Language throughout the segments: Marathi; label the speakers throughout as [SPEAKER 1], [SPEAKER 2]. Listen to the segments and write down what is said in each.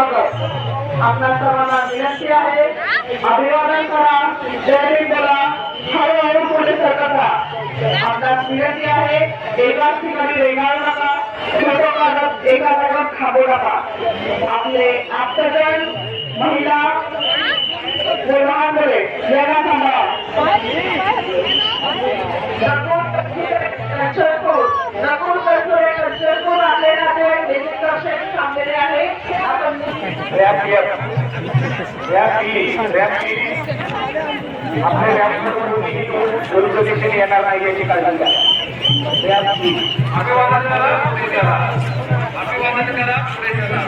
[SPEAKER 1] आपल्या सर्वांना विनंती आहे, अभिवादन करा, जय हिंद बोला, हळूहळू पुढे सरकत राहा. आपल्यास विनंती आहे, एकाच ठिकाणी रेंगाळू नका, फोटो काढत एका जागेवर थांबू नका. आपले आप्तजन, महिला व लहान मुले यांना थांबवा. आपले नाते देखील थांबलेले आहे. आपण दुर्गतीने येणार नाही याची काळजी घ्या. अभिवादन करा, पुढे चला. अभिवादन करा, पुढे चला.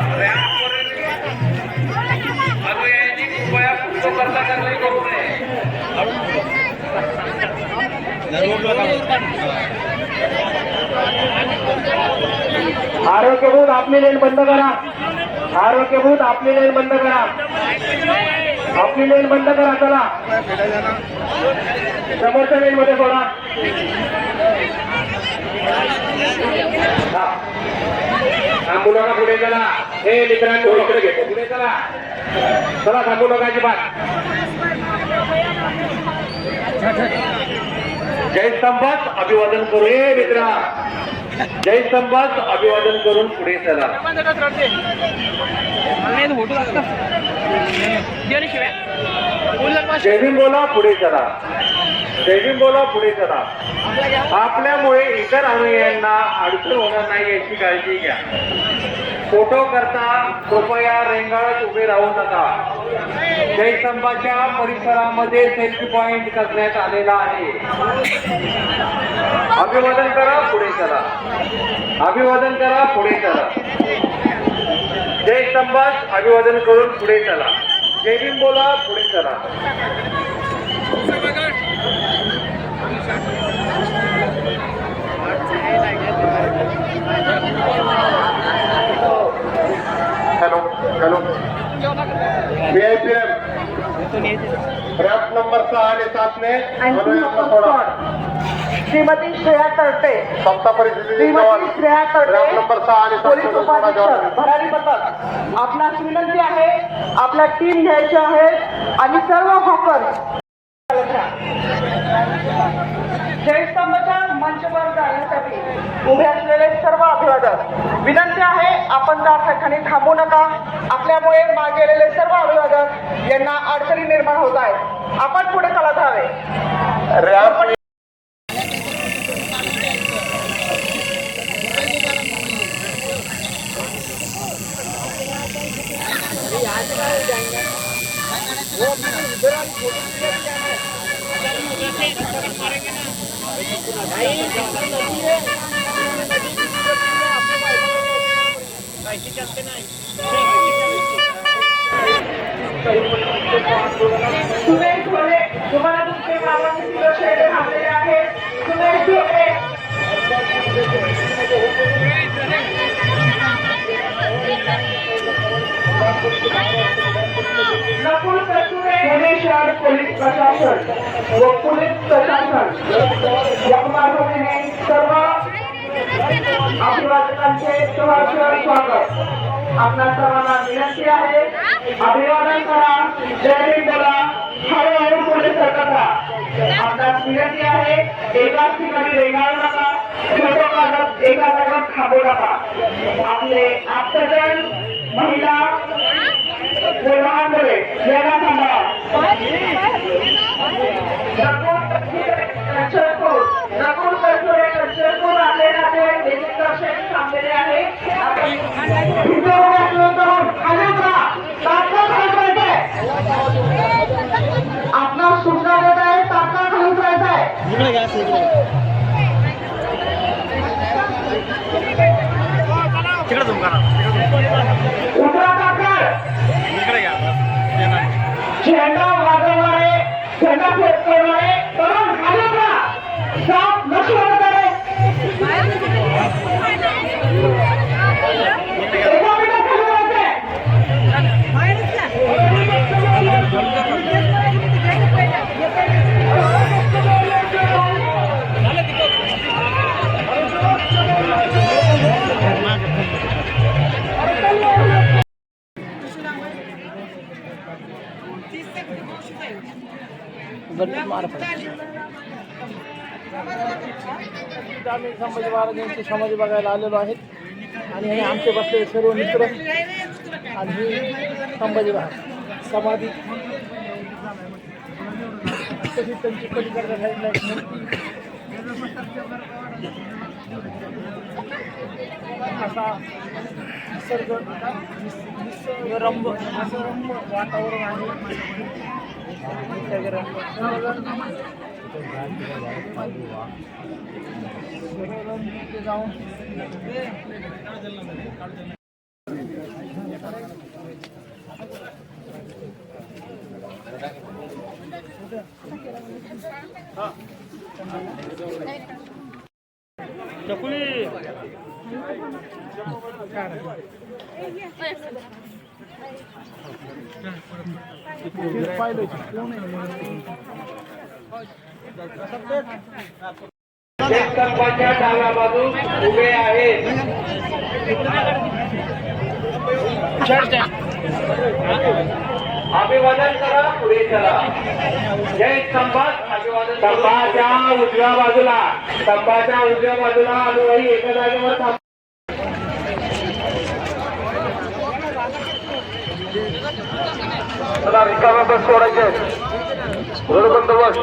[SPEAKER 1] अनुयायांनी कृपया करता करणे करू नये. आरोग्यभूत आपली लेन बंद करा. आरोग्यभूत आपली लेन बंद करा. आपली लेन बंद करा. चला समोरच्या लेन मध्ये सोडा. थांबू नका, पुढे चला. हे मित्रांनो इकडे घेतो, पुढे चला. चला थांबू नका अजिबात. जय स्तंभास अभिवादन करू. हे मित्रा, जय स्तंभास अभिवादन करून पुढे चला. जय भीम बोला, पुढे चला. जय भीम बोला, पुढे चला. आपल्यामुळे इतर अनुयायांना अडचण होणार नाही याची काळजी घ्या. फोटो करता कृपया रेंगाळत उभे राहू नका. जयस्तंभाच्या परिसरामध्ये सेल्फी पॉइंट करण्यात आलेला आहे. अभिवादन करा, पुढे चला. अभिवादन करा, पुढे चला. जयस्तंभास अभिवादन करून पुढे चला. जय भीम बोला, पुढे चला. Hello hello VIPM rap number 6 आणि 7 ने श्रीमती श्रेया तर्टे, समता परिस्थिती श्रेया तर्टे, रॅप नंबर 6 आणि 7 पोलीस उपाधीक्षक भरारी पथक. आपणास विनंती आहे, आपल्या टीम घ्यायची आहे आणि सर्व हॉकर जयस्तंभाच्या मंचवर जाण्यासाठी उभे असलेले सर्व अभिवादक विनंती आहे, आपण त्या ठिकाणी थांबू नका. आपल्यामुळे मागे गेलेले सर्व अभिवादक यांना अडचणी निर्माण होत आहेत. आपण पुढे चालत हवे. सुमेश भोले, तुम्हाला तुमचे मामाचे शिवशैले थांबलेले आहे. सुमेश भोले, नकुल कस्तुरे, पुणे शहर पोलीस प्रशासन व पोलीस प्रशासन या मार्फतीने सर्व अभिवादकांचे सहर्ष स्वागत. आपल्या सर्वांना विनंती आहे, अभिवादन करा, जय हिंद बोला, हळूहळू पुढे सरकत राहा. आपल्यास विनंती आहे, एकाच ठिकाणी रेंगाळू नका, फोटो काढत एका जागेवर थांबू नका. आपले आप्तजन, महिला व लहान मुले यांना थांबवा. नकुल कस्तुरे, आपले नाते देखील थांबलेले आहे. आपला सूचना देत आहे, तात्काळ खाली उतरायचं आहे. उतरा तात्काळ. झेंडा वाजवणारे, झेंडा फडकवणारे तरुण खाली उतरा. साफ नक्षल करे.
[SPEAKER 2] गणपत मार्फत आम्ही संभाजी महाराजांची समाधी बघायला आलेलो आहेत आणि हे आमचे बसलेले सर्व मित्र आणि ही संभाजी महाराज समाधी तशी त्यांची पलीकडच्या साईडला एक मूर्ती असा निसर्गरम्य असं वातावरण आहे. जाऊन चकुली
[SPEAKER 1] स्तंभाच्या डाव्या बाजूस उभे आहेत. अभिवादन करा, पुढे चला. जय स्तंभात अभिवादन. स्तंभाच्या उजव्या बाजूला अनुयायी एका जागेवर थांबा. चला, रिकामा बस सोडायचे. बंद बस.